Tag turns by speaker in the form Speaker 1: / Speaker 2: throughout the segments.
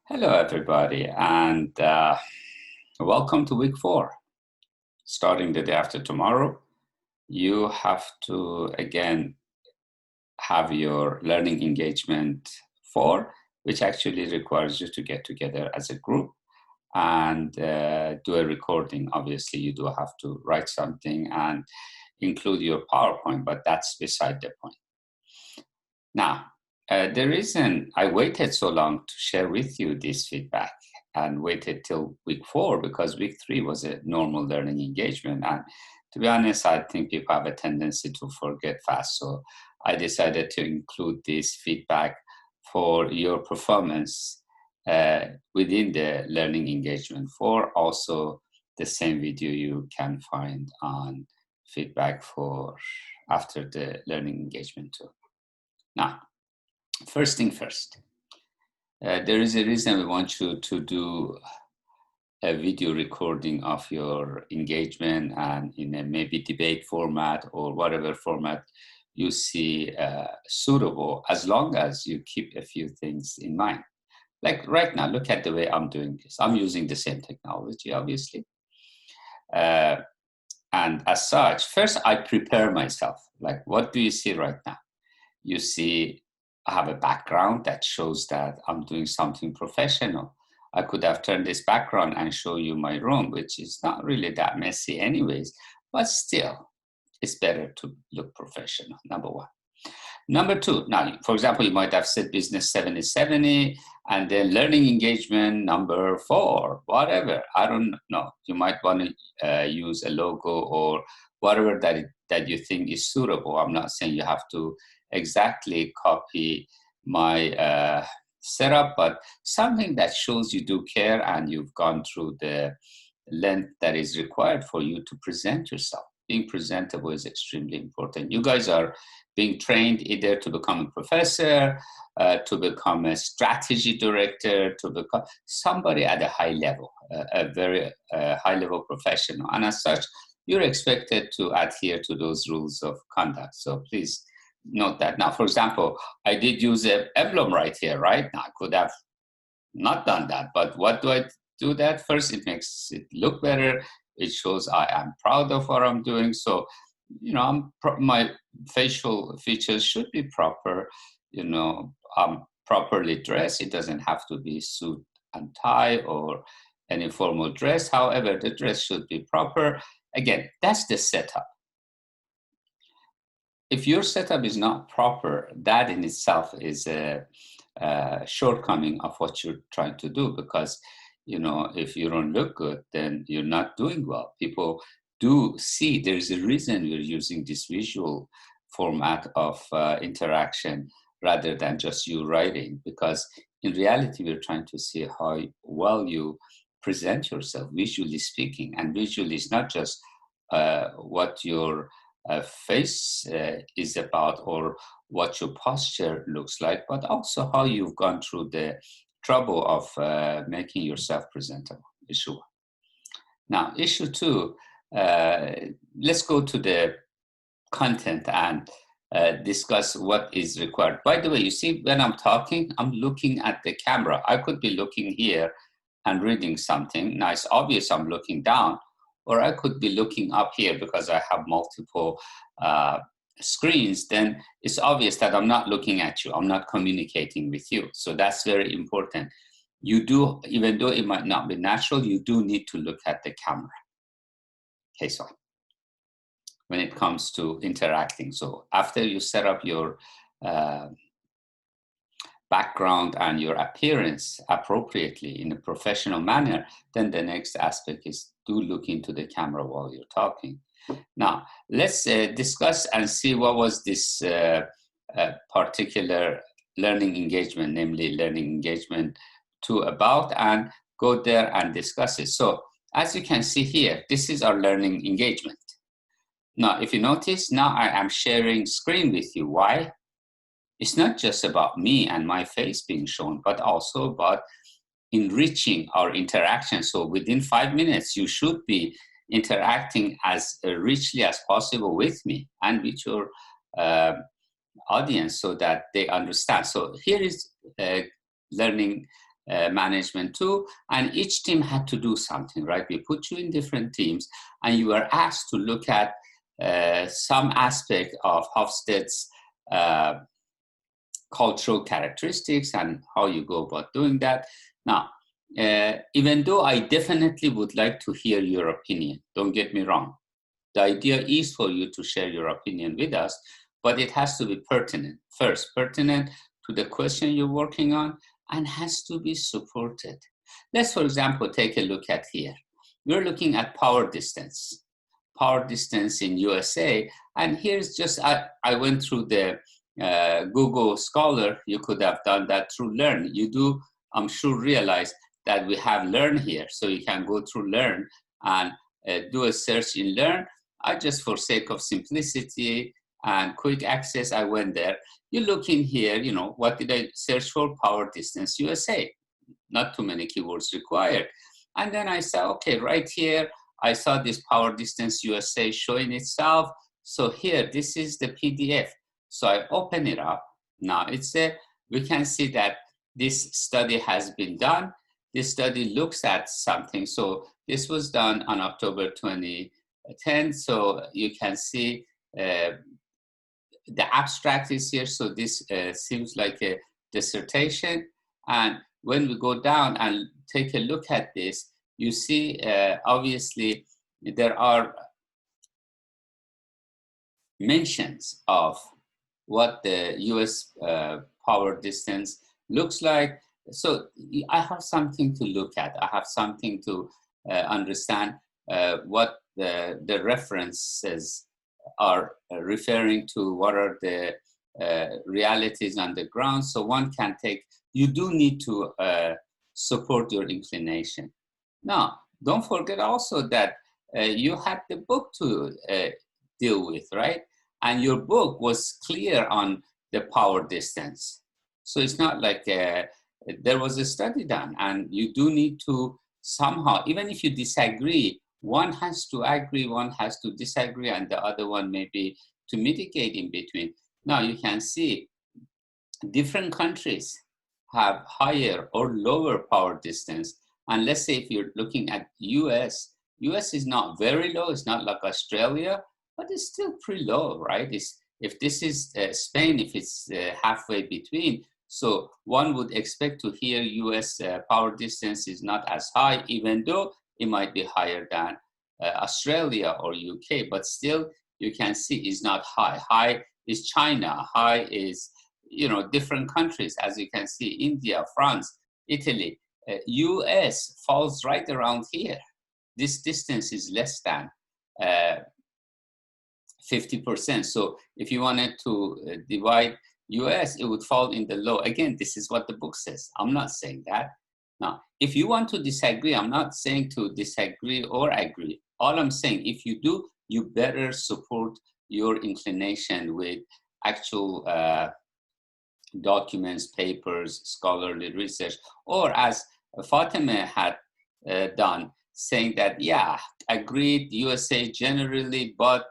Speaker 1: Hello, everybody, and welcome to week 4. Starting the day after tomorrow, you have to again have your learning engagement 4, which actually requires you to get together as a group and do a recording. Obviously, you do have to write something and include your PowerPoint, but that's beside the point. Now, the reason I waited so long to share with you this feedback and waited till week 4 because week 3 was a normal learning engagement. And to be honest, I think people have a tendency to forget fast. So I decided to include this feedback for your performance within the learning engagement 4. Also, the same video you can find on feedback for after the learning engagement 2. Now, first thing first, there is a reason we want you to do a video recording of your engagement and in a maybe debate format or whatever format you see suitable, as long as you keep a few things in mind. Like right now, look at the way I'm doing this. I'm using the same technology, obviously. And as such, first I prepare myself. Like, what do you see right now? You see I have a background that shows that I'm doing something professional. I could have turned this background and show you my room, which is not really that messy anyways, but still, it's better to look professional, number one. Number two, now, for example, you might have said business 70/70 and then learning engagement number 4, whatever. I don't know. You might want to use a logo or whatever that you think is suitable. I'm not saying you have to exactly copy my setup, but something that shows you do care and you've gone through the length that is required for you to present yourself. Being presentable is extremely important. You guys are being trained either to become a professor, to become a strategy director, to become somebody at a high level, a very high level professional. And as such, you're expected to adhere to those rules of conduct. So please note that. Now, for example, I did use an emblem right here, right? Now, I could have not done that, but what do I do that? First, it makes it look better. It shows I am proud of what I'm doing. So, my facial features should be proper. I'm properly dressed. It doesn't have to be suit and tie or any formal dress. However, the dress should be proper. Again, that's the setup. If your setup is not proper, that in itself is a shortcoming of what you're trying to do, because if you don't look good, then you're not doing well. People do see there's a reason we're using this visual format of interaction rather than just you writing, because in reality we're trying to see how well you present yourself visually speaking. And visually is not just what your face is about or what your posture looks like, but also how you've gone through the trouble of making yourself presentable. Issue 1. Now, issue 2, let's go to the content and discuss what is required. By the way, you see, when I'm talking, I'm looking at the camera. I could be looking here and reading something. Now, it's obvious I'm looking down, or I could be looking up here because I have multiple screens. Then it's obvious that I'm not looking at you. I'm not communicating with you. So that's very important. You do, even though it might not be natural, you do need to look at the camera. Okay, so when it comes to interacting. So after you set up your background and your appearance appropriately in a professional manner, then the next aspect is do look into the camera while you're talking. Now, let's discuss and see what was this particular learning engagement, namely learning engagement 2 about, and go there and discuss it. So as you can see here, this is our learning engagement. Now, if you notice, now I am sharing screen with you. Why? It's not just about me and my face being shown, but also about enriching our interaction. So within 5 minutes, you should be interacting as richly as possible with me and with your audience so that they understand. So here is learning management too, and each team had to do something, right? We put you in different teams, and you were asked to look at some aspect of Hofstede's cultural characteristics and how you go about doing that. Now, even though I definitely would like to hear your opinion, don't get me wrong. The idea is for you to share your opinion with us, but it has to be pertinent. First, pertinent to the question you're working on, and has to be supported. Let's, for example, take a look at here. We're looking at power distance in USA, and here's just, I went through the Google Scholar. You could have done that through Learn. You do, I'm sure, realize that we have Learn here, so you can go through Learn and do a search in Learn. I just, for sake of simplicity and quick access, I went there. You look in here, you know, what did I search for? Power distance USA. Not too many keywords required. And then I said, okay, right here, I saw this power distance USA showing itself. So here, this is the PDF. So I open it up. Now we can see that this study has been done. This study looks at something. So this was done on October 2010. So you can see the abstract is here. So this seems like a dissertation. And when we go down and take a look at this, you see, obviously, there are mentions of what the US power distance looks like. So I have something to look at. I have something to understand what the references are referring to, what are the realities on the ground. So one can take, you do need to support your inclination. Now, don't forget also that you had the book to deal with, right? And your book was clear on the power distance. So it's not like there was a study done, and you do need to somehow, even if you disagree, one has to agree, one has to disagree, and the other one maybe to mitigate in between. Now you can see different countries have higher or lower power distance. And let's say if you're looking at US is not very low, it's not like Australia, but it's still pretty low, right? If this is Spain, if it's halfway between, so one would expect to hear US power distance is not as high, even though it might be higher than Australia or UK, but still you can see is not high. High is China, high is, you know, different countries, as you can see, India, France, Italy. US falls right around here. This distance is less than 50%. So if you wanted to divide US, it would fall in the low. Again, this is what the book says. I'm not saying that. Now, if you want to disagree, I'm not saying to disagree or agree. All I'm saying, if you do, you better support your inclination with actual documents, papers, scholarly research, or as Fatemeh had done, saying that, yeah, agreed, USA generally, but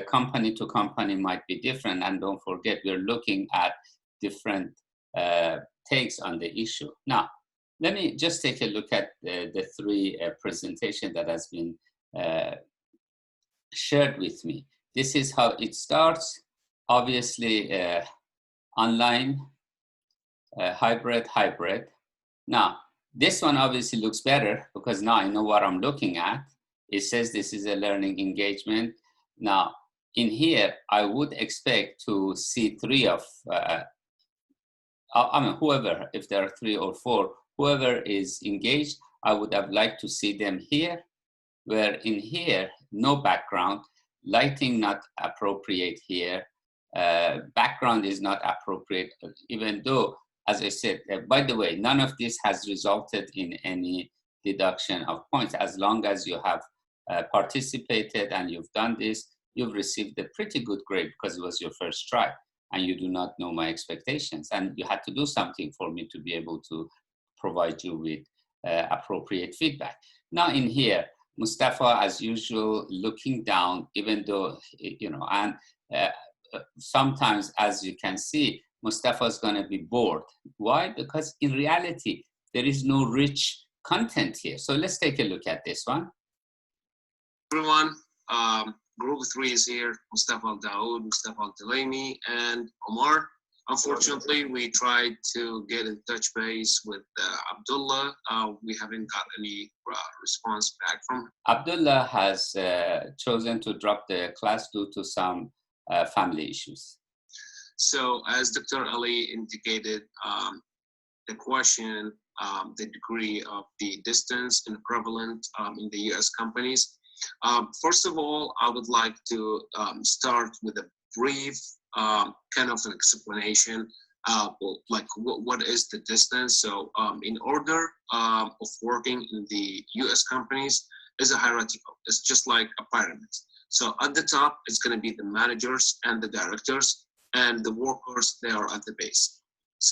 Speaker 1: company to company might be different. And don't forget, we're looking at different takes on the issue. Now, let me just take a look at the three presentation that has been shared with me. This is how it starts. Obviously, online, hybrid. Now, this one obviously looks better because now I know what I'm looking at. It says this is a learning engagement. Now, in here, I would expect to see three of, I mean, whoever, if there are 3 or 4, whoever is engaged, I would have liked to see them here, where in here, no background, lighting not appropriate here, background is not appropriate, even though, as I said, by the way, none of this has resulted in any deduction of points. As long as you have participated and you've done this, you've received a pretty good grade because it was your first try and you do not know my expectations. And you had to do something for me to be able to provide you with appropriate feedback. Now in here, Mustafa, as usual, looking down, even though, you know, and sometimes, as you can see, Mustafa is going to be bored. Why? Because in reality, there is no rich content here. So let's take a look at this one.
Speaker 2: Everyone, Group 3 is here. Mustafa Al-Daoud, Mustafa Al-Delaney, and Omar. Unfortunately, we tried to get in touch base with Abdullah. We haven't got any response back from him.
Speaker 1: Abdullah has chosen to drop the class due to some family issues.
Speaker 2: So as Dr. Ali indicated, the question, the degree of the distance and prevalent in the US companies. First of all, I would like to start with a brief kind of an explanation, like what is the distance. So in order of working in the US companies is a hierarchical. It's just like a pyramid. So at the top, it's going to be the managers and the directors, and the workers, they are at the base.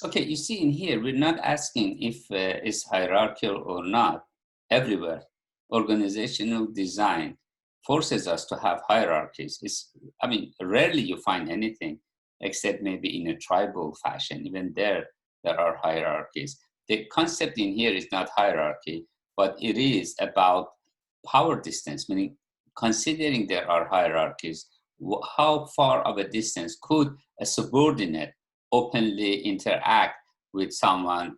Speaker 1: Okay, you see in here, we're not asking if it's hierarchical or not. Everywhere, organizational design forces us to have hierarchies. I mean, rarely you find anything except maybe in a tribal fashion. Even there are hierarchies. The concept in here is not hierarchy, but it is about power distance, meaning considering there are hierarchies, how far of a distance could a subordinate openly interact with someone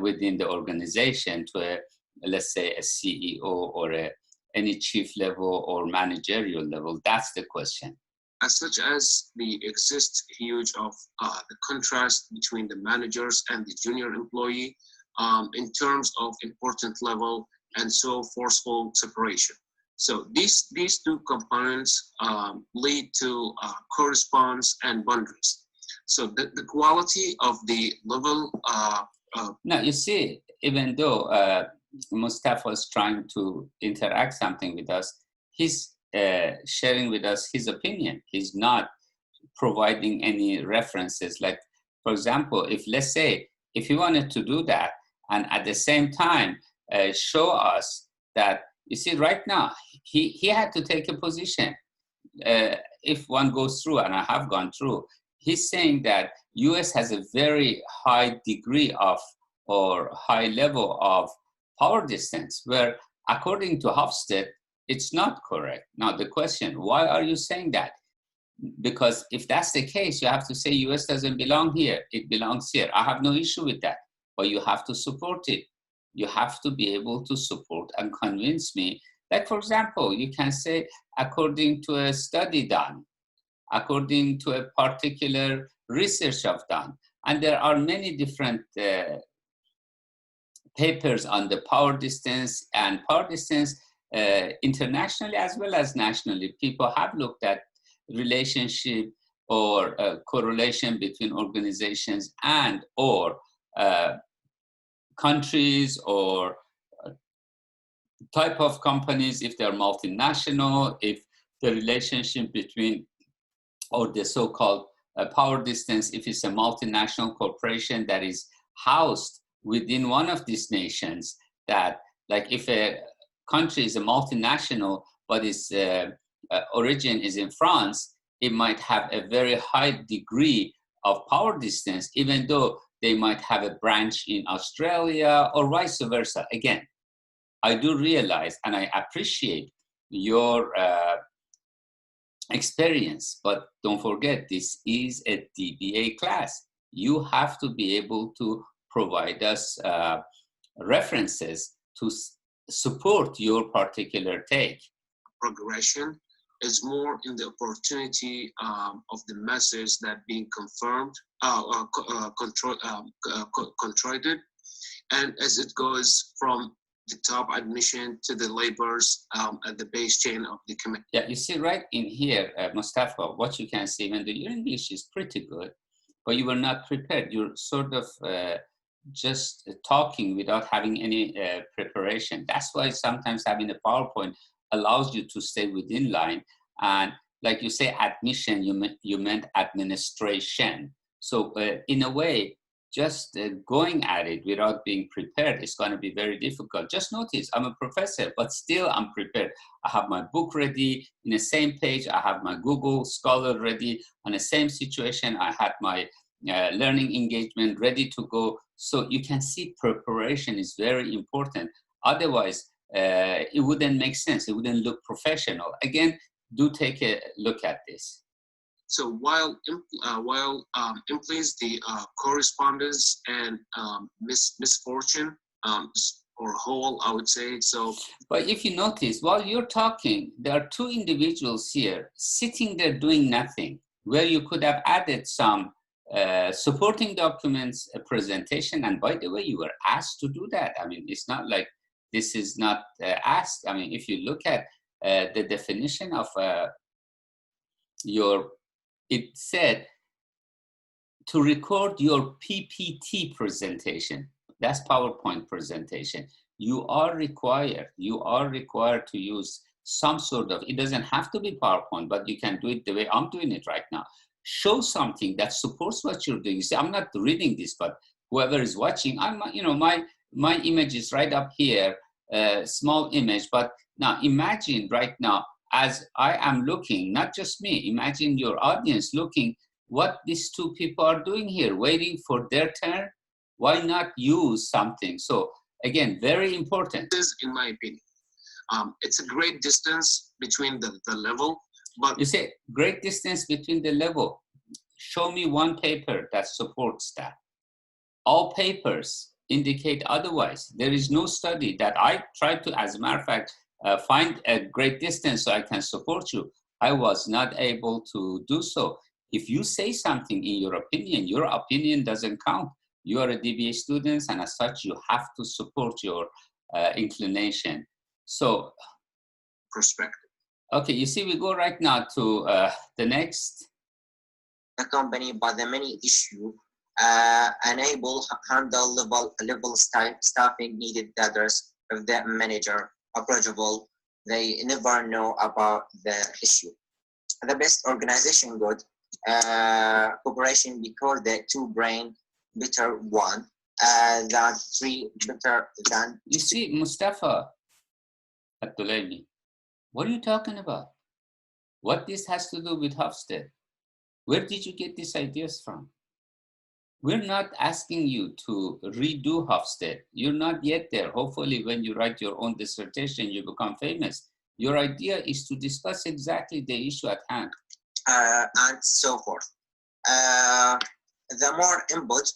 Speaker 1: within the organization to let's say a CEO or any chief level or managerial level? That's the question.
Speaker 2: As such as the exists huge of the contrast between the managers and the junior employee in terms of important level and so forceful separation. So these two components lead to correspondence and boundaries. So the quality of the level.
Speaker 1: Now you see, even though Mustafa was trying to interact something with us, he's sharing with us his opinion. He's not providing any references. Like, for example, if let's say, if he wanted to do that and at the same time show us that, you see, right now, he had to take a position. If one goes through, and I have gone through, he's saying that US has a very high degree of, or high level of power distance, where according to Hofstede, it's not correct. Now the question, why are you saying that? Because if that's the case, you have to say US doesn't belong here, it belongs here. I have no issue with that, but you have to support it. You have to be able to support and convince me. Like, for example, you can say, according to a study done, according to a particular research I've done. And there are many different papers on the power distance, and power distance internationally as well as nationally. People have looked at relationship or correlation between organizations and or countries or type of companies, if they're multinational, if the relationship between, or the so-called power distance, if it's a multinational corporation that is housed within one of these nations, that, like, if a country is a multinational, but its origin is in France, it might have a very high degree of power distance, even though they might have a branch in Australia or vice versa. Again, I do realize and I appreciate your experience, but don't forget, this is a DBA class. You have to be able to provide us references to support your particular take.
Speaker 2: Progression is more in the opportunity of the message that being confirmed, contributed, and as it goes from the top admission to the labors at the base chain of the committee.
Speaker 1: Yeah, you see right in here, Mustafa, what you can see, even though your English is pretty good, but you were not prepared. You're sort of just talking without having any preparation. That's why sometimes having a PowerPoint allows you to stay within line. And like you say, admission, you meant administration. So in a way, just going at it without being prepared is going to be very difficult. Just notice, I'm a professor, but still I'm prepared. I have my book ready in the same page. I have my Google Scholar ready on the same situation. I had my learning engagement, ready to go. So you can see preparation is very important. Otherwise, it wouldn't make sense. It wouldn't look professional. Again, do take a look at this.
Speaker 2: So while implies the correspondence and misfortune or whole, I would say. So,
Speaker 1: but if you notice, while you're talking, there are two individuals here sitting there doing nothing, where you could have added some supporting documents, a presentation. And by the way, you were asked to do that. I mean, it's not like this is not asked. I mean, if you look at the definition of it said to record your PPT presentation. That's PowerPoint presentation. You are required to use some sort of, it doesn't have to be PowerPoint, but you can do it the way I'm doing it right now. Show something that supports what you're doing. You see, I'm not reading this, but whoever is watching, my image is right up here, small image. But now imagine right now, as I am looking, not just me, imagine your audience looking what these two people are doing here, waiting for their turn. Why not use something? So again, very important.
Speaker 2: This, in my opinion, it's a great distance between the level, but
Speaker 1: you say great distance between the level. Show me one paper that supports that. All papers indicate otherwise. There is no study that I tried to, as a matter of fact, find a great distance so I can support you. I was not able to do so. If you say something in your opinion doesn't count. You are a DBA student, and as such, you have to support your inclination. So,
Speaker 2: perspective.
Speaker 1: Okay, you see, we go right now to the next.
Speaker 3: The company, by the many issue, enable handle level staffing needed to address if the manager approachable. They never know about the issue. The best organization good cooperation because the two brain better one than three better than.
Speaker 1: You see, Mustafa Abdullahi, what are you talking about? What this has to do with Hofstede? Where did you get these ideas from? We're not asking you to redo Hofstede. You're not yet there. Hopefully, when you write your own dissertation, you become famous. Your idea is to discuss exactly the issue at hand.
Speaker 3: And so forth. The more input,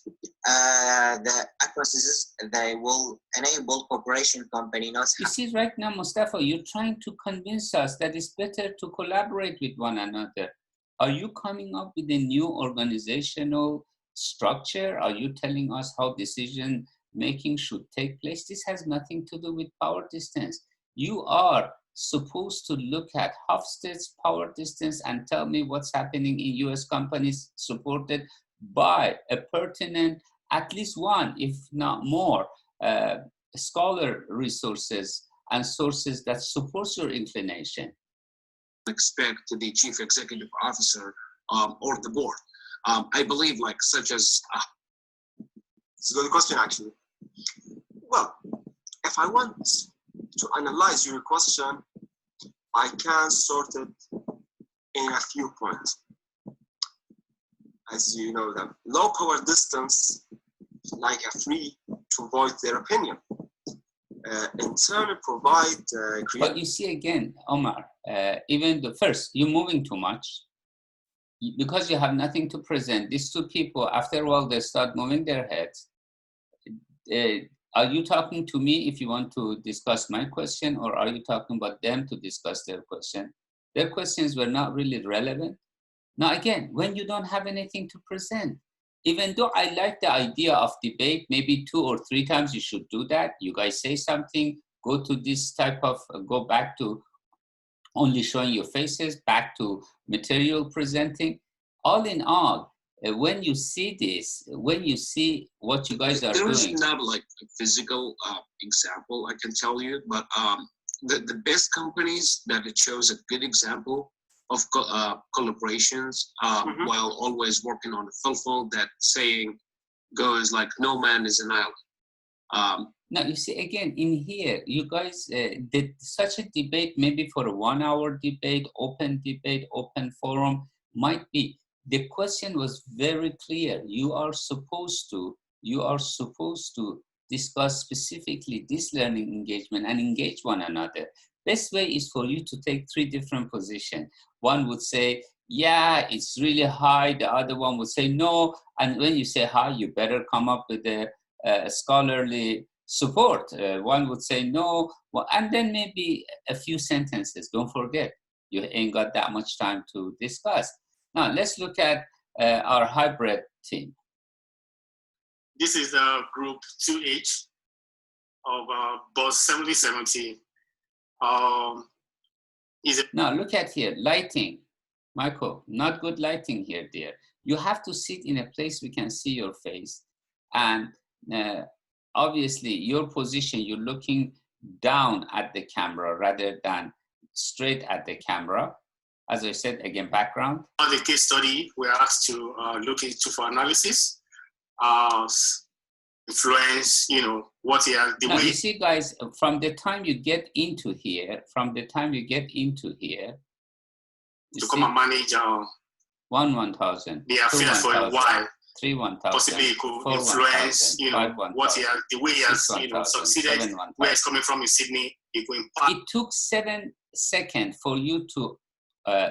Speaker 3: the hypothesis, they will enable corporation company not.
Speaker 1: You see, right now, Mustafa, you're trying to convince us that it's better to collaborate with one another. Are you coming up with a new organizational structure? Are you telling us how decision making should take place? This has nothing to do with power distance. You are supposed to look at Hofstede's power distance and tell me what's happening in US companies supported by a pertinent, at least one, if not more, scholar resources and sources that supports your inclination.
Speaker 2: Expect the chief executive officer or the board. I believe like such as,
Speaker 4: it's a good question actually. Well, if I want to analyze your question, I can sort it in a few points. As you know, the low power distance, like a free to voice their opinion. In turn, provide.
Speaker 1: But you see again, Omar, even the first, you're moving too much. Because you have nothing to present, these two people, after a while, they start moving their heads. Are you talking to me if you want to discuss my question, or are you talking about them to discuss their question? Their questions were not really relevant. Now, again, when you don't have anything to present, even though I like the idea of debate, maybe 2 or 3 times you should do that. You guys say something, go to this type of, go back to only showing your faces, back to material presenting. All in all, when you see this, when you see what you guys are doing.
Speaker 2: There is not like a physical example I can tell you, but the best companies that it shows a good example of collaborations while always working on a fulfill that saying goes like no man is an island.
Speaker 1: Now you see again in here, you guys did such a debate maybe for a 1-hour debate, open forum might be. The question was very clear. You are supposed to discuss specifically this learning engagement and engage one another. Best way is for you to take 3 different positions. One would say, yeah, it's really high. The other one would say no. And when you say high, you better come up with a scholarly support. One would say no. Well, and then maybe a few sentences. Don't forget, you ain't got that much time to discuss. Now, let's look at our hybrid team.
Speaker 5: This is group 2H of bus 7070.
Speaker 1: Now, look at here, lighting. Michael, not good lighting here, dear. You have to sit in a place we can see your face. And obviously, your position, you're looking down at the camera rather than straight at the camera. As I said, again, background.
Speaker 5: On the case study, we're asked to look into for analysis, influence, you know, what he has, the
Speaker 1: now,
Speaker 5: way.
Speaker 1: You see, guys, from the time you get into here,
Speaker 5: to come and manage
Speaker 1: 1,000,
Speaker 5: the affair for a while.
Speaker 1: 3 1,000,
Speaker 5: possibly it could
Speaker 1: 4
Speaker 5: influence,
Speaker 1: 1,000,
Speaker 5: you know,
Speaker 1: 5
Speaker 5: what he has, the way he has,
Speaker 1: 6
Speaker 5: you know,
Speaker 1: 1,000,
Speaker 5: succeeded,
Speaker 1: 7 1,000.
Speaker 5: where he's coming from in Sydney, it could impact.
Speaker 1: It took 7 seconds for you to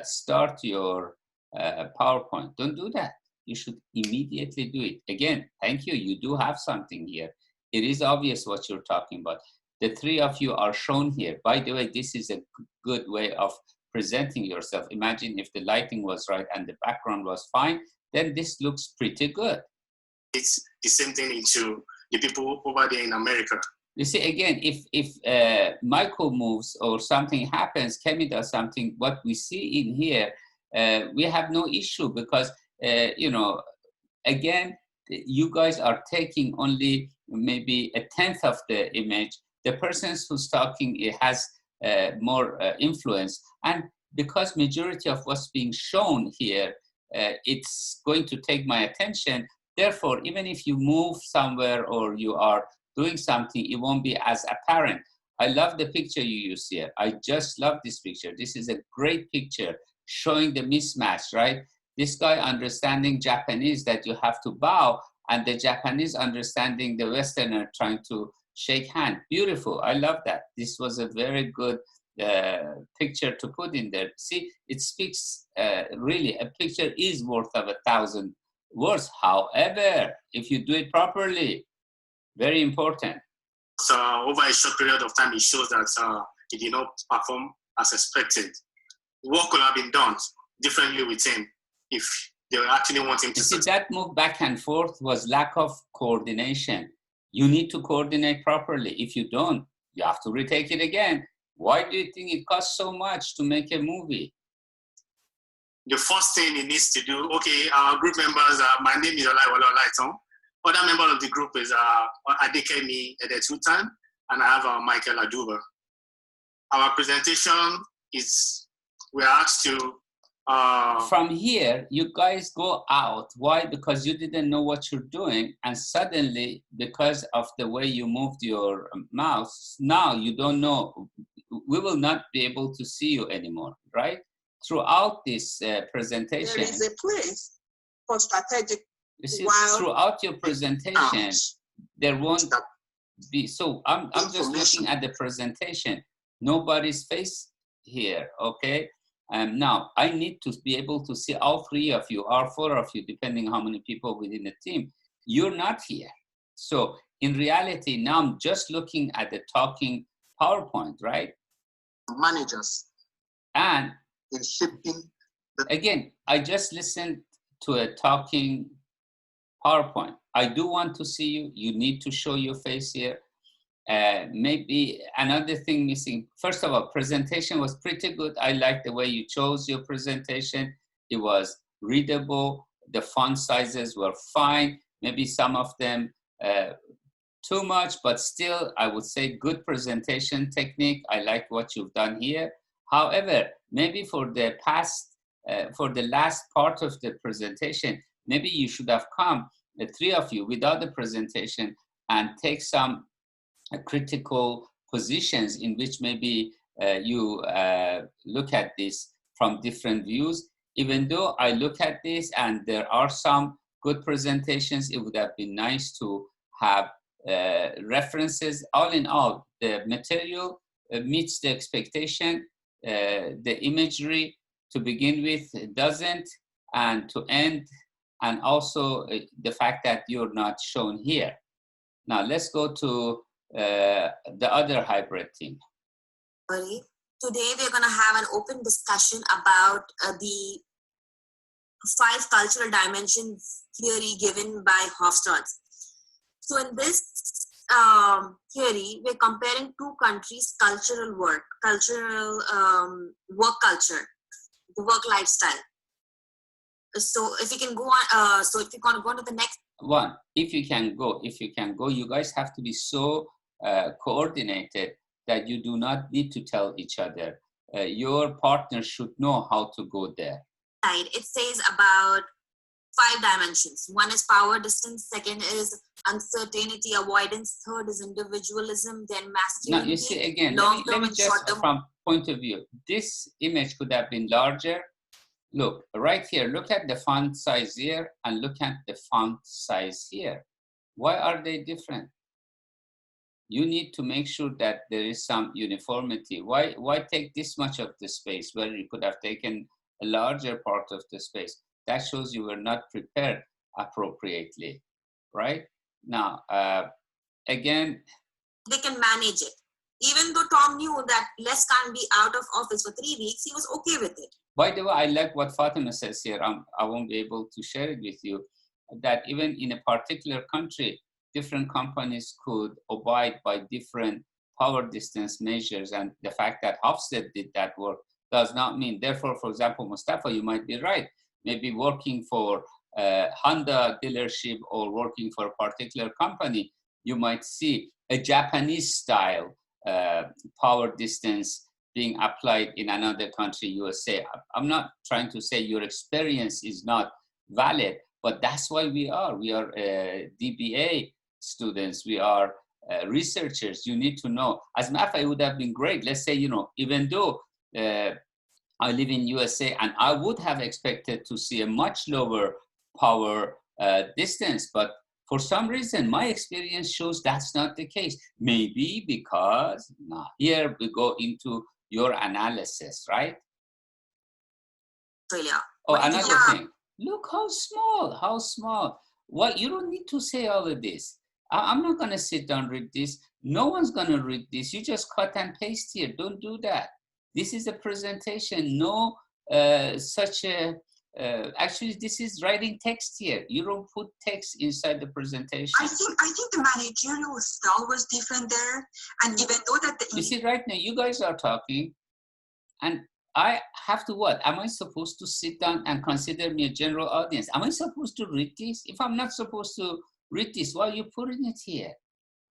Speaker 1: start your PowerPoint. Don't do that. You should immediately do it. Again, thank you. You do have something here. It is obvious what you're talking about. The 3 of you are shown here. By the way, this is a good way of presenting yourself. Imagine if the lighting was right and the background was fine, then this looks pretty good.
Speaker 5: It's the same thing into the people over there in America.
Speaker 1: You see, again, if Michael moves or something happens, Kemi does something, what we see in here, we have no issue because, you know, again, you guys are taking only maybe 1/10 of the image. The person who's talking, it has more influence. And because majority of what's being shown here, it's going to take my attention. Therefore, even if you move somewhere or you are doing something, it won't be as apparent. I love the picture you use here. I just love this picture. This is a great picture showing the mismatch, right? This guy understanding Japanese that you have to bow, and the Japanese understanding the Westerner trying to shake hand. Beautiful. I love that. This was a very good picture to put in there. See, it speaks really, a picture is worth of 1,000 words. However, if you do it properly, very important.
Speaker 5: So over a short period of time, it shows that he did not perform as expected. What could have been done differently with him if they actually want him to
Speaker 1: see, that move back and forth was lack of coordination. You need to coordinate properly. If you don't, you have to retake it again. Why do you think it costs so much to make a movie?
Speaker 5: The first thing he needs to do, okay, our group members, my name is Olaiwale Olaitan. Other member of the group is Adekemi Edetutan, and I have Michael Aduba. Our presentation is, we are asked to...
Speaker 1: From here, you guys go out. Why? Because you didn't know what you're doing, and suddenly, because of the way you moved your mouse, now you don't know. We will not be able to see you anymore, right? Throughout this presentation...
Speaker 6: There is a place for strategic...
Speaker 1: You see, throughout your presentation, there won't be, so I'm just looking at the presentation, nobody's face here, okay? Now, I need to be able to see all 3 of you, or 4 of you, depending how many people within the team. You're not here. So in reality, now I'm just looking at the talking PowerPoint, right?
Speaker 4: Managers.
Speaker 1: And
Speaker 4: in shaping
Speaker 1: again, I just listened to a talking PowerPoint. I do want to see you. You need to show your face here. Maybe another thing missing. First of all, presentation was pretty good. I like the way you chose your presentation. It was readable. The font sizes were fine. Maybe some of them too much, but still, I would say good presentation technique. I like what you've done here. However, maybe for the last part of the presentation, maybe you should have come, the 3 of you, without the presentation and take some critical positions in which maybe you look at this from different views. even though I look at this and there are some good presentations, it would have been nice to have references. All in all, the material meets the expectation. The imagery to begin with doesn't, and to end, and also the fact that you're not shown here. Now let's go to the other hybrid team.
Speaker 7: Today we're going to have an open discussion about the 5 cultural dimensions theory given by Hofstede. So in this theory, we're comparing 2 countries' cultural work culture, the work lifestyle. So if you can go on, so if you can go on to the next
Speaker 1: one, if you can go, you guys have to be so coordinated that you do not need to tell each other. Your partner should know how to go there.
Speaker 7: It says about 5 dimensions. One is power distance, second is uncertainty avoidance, third is individualism, then masculinity.
Speaker 1: Now you see again, let me just from point of view, this image could have been larger. Look, right here, look at the font size here and look at the font size here. Why are they different? You need to make sure that there is some uniformity. Why take this much of the space where you could have taken a larger part of the space? That shows you were not prepared appropriately, right? Now, again,
Speaker 7: they can manage it. Even though Tom knew that Les can't be out of office for 3 weeks, he was okay with it.
Speaker 1: By the way, I like what Fatima says here. I won't be able to share it with you, that even in a particular country, different companies could abide by different power distance measures. And the fact that Hofstede did that work does not mean, therefore, for example, Mustafa, you might be right. Maybe working for a Honda dealership or working for a particular company, you might see a Japanese style power distance being applied in another country, USA. I'm not trying to say your experience is not valid, but that's why we are DBA students, we are researchers. You need to know. As a matter of fact, it would have been great. Let's say, even though I live in USA and I would have expected to see a much lower power distance, but for some reason, my experience shows that's not the case. Maybe because, now here we go into your analysis, right?
Speaker 7: Australia.
Speaker 1: Oh, another thing. Look how small. What, you don't need to say all of this. I'm not going to sit down and read this. No one's going to read this. You just cut and paste here. Don't do that. This is a presentation. No such a, actually, this is writing text here. You don't put text inside the presentation.
Speaker 6: I think the managerial style was different there. And even though that
Speaker 1: you see, right now, you guys are talking, and I have to what? Am I supposed to sit down and consider me a general audience? Am I supposed to read this? If I'm not supposed to read this, why are you putting it here?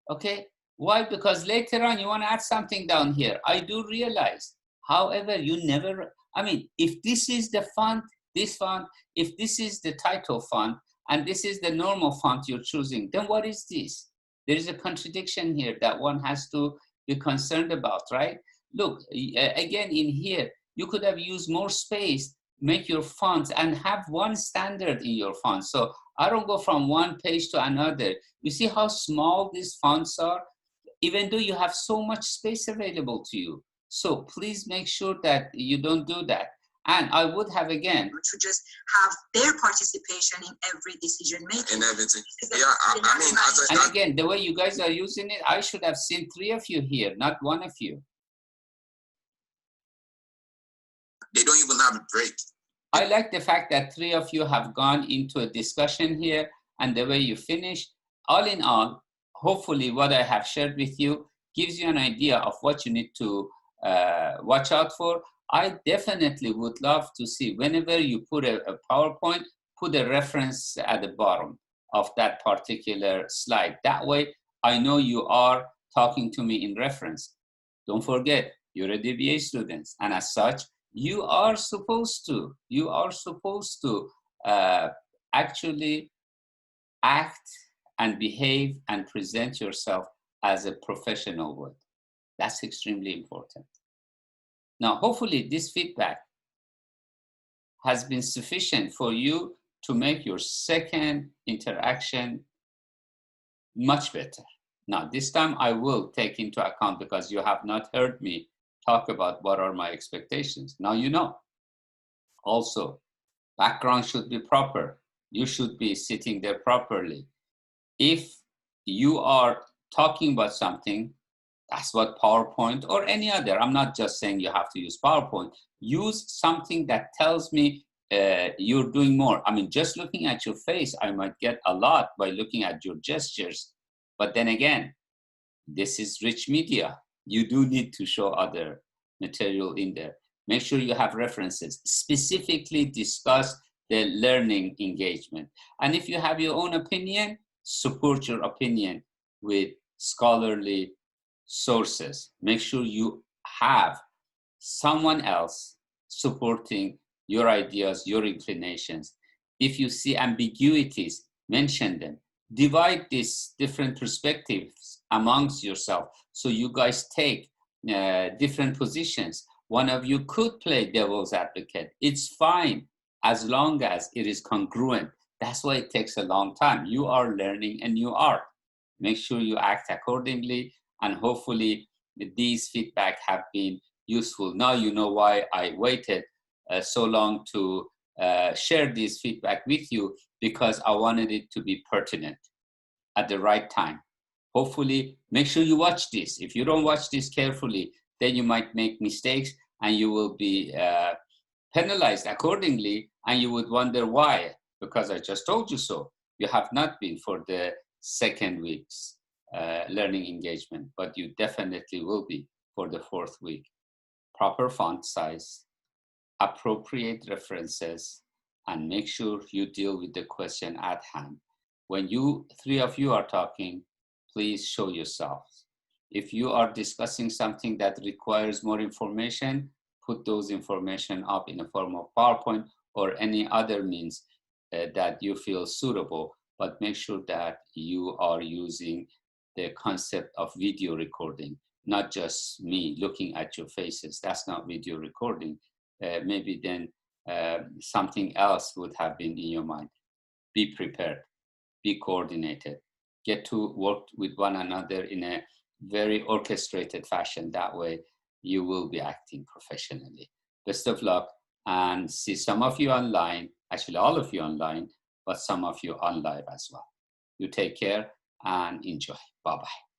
Speaker 1: Okay? Why? Because later on you want to add something down here. I do realize. However, you never, I mean, if this is the font, this font, if this is the title font, and this is the normal font you're choosing, then what is this? There is a contradiction here that one has to be concerned about, right? Look, again, in here, you could have used more space, make your fonts, and have one standard in your font. So I don't go from one page to another. You see how small these fonts are? Even though you have so much space available to you. So please make sure that you don't do that. And I would have, again,
Speaker 6: to just have their participation in every decision making.
Speaker 4: And everything. Yeah, I mean,
Speaker 1: and again, the way you guys are using it, I should have seen 3 of you here, not 1 of you.
Speaker 4: They don't even have a break.
Speaker 1: I like the fact that 3 of you have gone into a discussion here, and the way you finished. All in all, hopefully what I have shared with you gives you an idea of what you need to watch out for. I definitely would love to see, whenever you put a PowerPoint, put a reference at the bottom of that particular slide. That way, I know you are talking to me in reference. Don't forget, you're a DBA student, and as such, you are supposed to actually act and behave and present yourself as a professional would. That's extremely important. Now, hopefully this feedback has been sufficient for you to make your second interaction much better. Now, this time I will take into account, because you have not heard me talk about what are my expectations. Now you know. Also, background should be proper. You should be sitting there properly. If you are talking about something, that's what PowerPoint or any other, I'm not just saying you have to use PowerPoint, use something that tells me you're doing more. I mean, just looking at your face, I might get a lot by looking at your gestures. But then again, this is rich media. You do need to show other material in there. Make sure you have references. Specifically discuss the learning engagement. And if you have your own opinion, support your opinion with scholarly sources. Make sure you have someone else supporting your ideas, your inclinations. If you see ambiguities, mention them. Divide these different perspectives amongst yourself, so you guys take different positions. One of you could play devil's advocate. It's fine, as long as it is congruent. That's why it takes a long time. You are learning a new art. Make sure you act accordingly, and hopefully these feedback have been useful. Now you know why I waited so long to share this feedback with you, because I wanted it to be pertinent at the right time. Hopefully, make sure you watch this. If you don't watch this carefully, then you might make mistakes and you will be penalized accordingly, and you would wonder why, because I just told you so. You have not been for the second week's learning engagement, but you definitely will be for the fourth week. Proper font size, appropriate references, and make sure you deal with the question at hand. When you three of you are talking, please show yourselves. If you are discussing something that requires more information, put those information up in the form of PowerPoint or any other means that you feel suitable, but make sure that you are using the concept of video recording, not just me looking at your faces. That's not video recording. Maybe then something else would have been in your mind. Be prepared, be coordinated, get to work with one another in a very orchestrated fashion. That way you will be acting professionally. Best of luck, and see some of you online, actually all of you online, but some of you on live as well. You take care and enjoy. Bye-bye.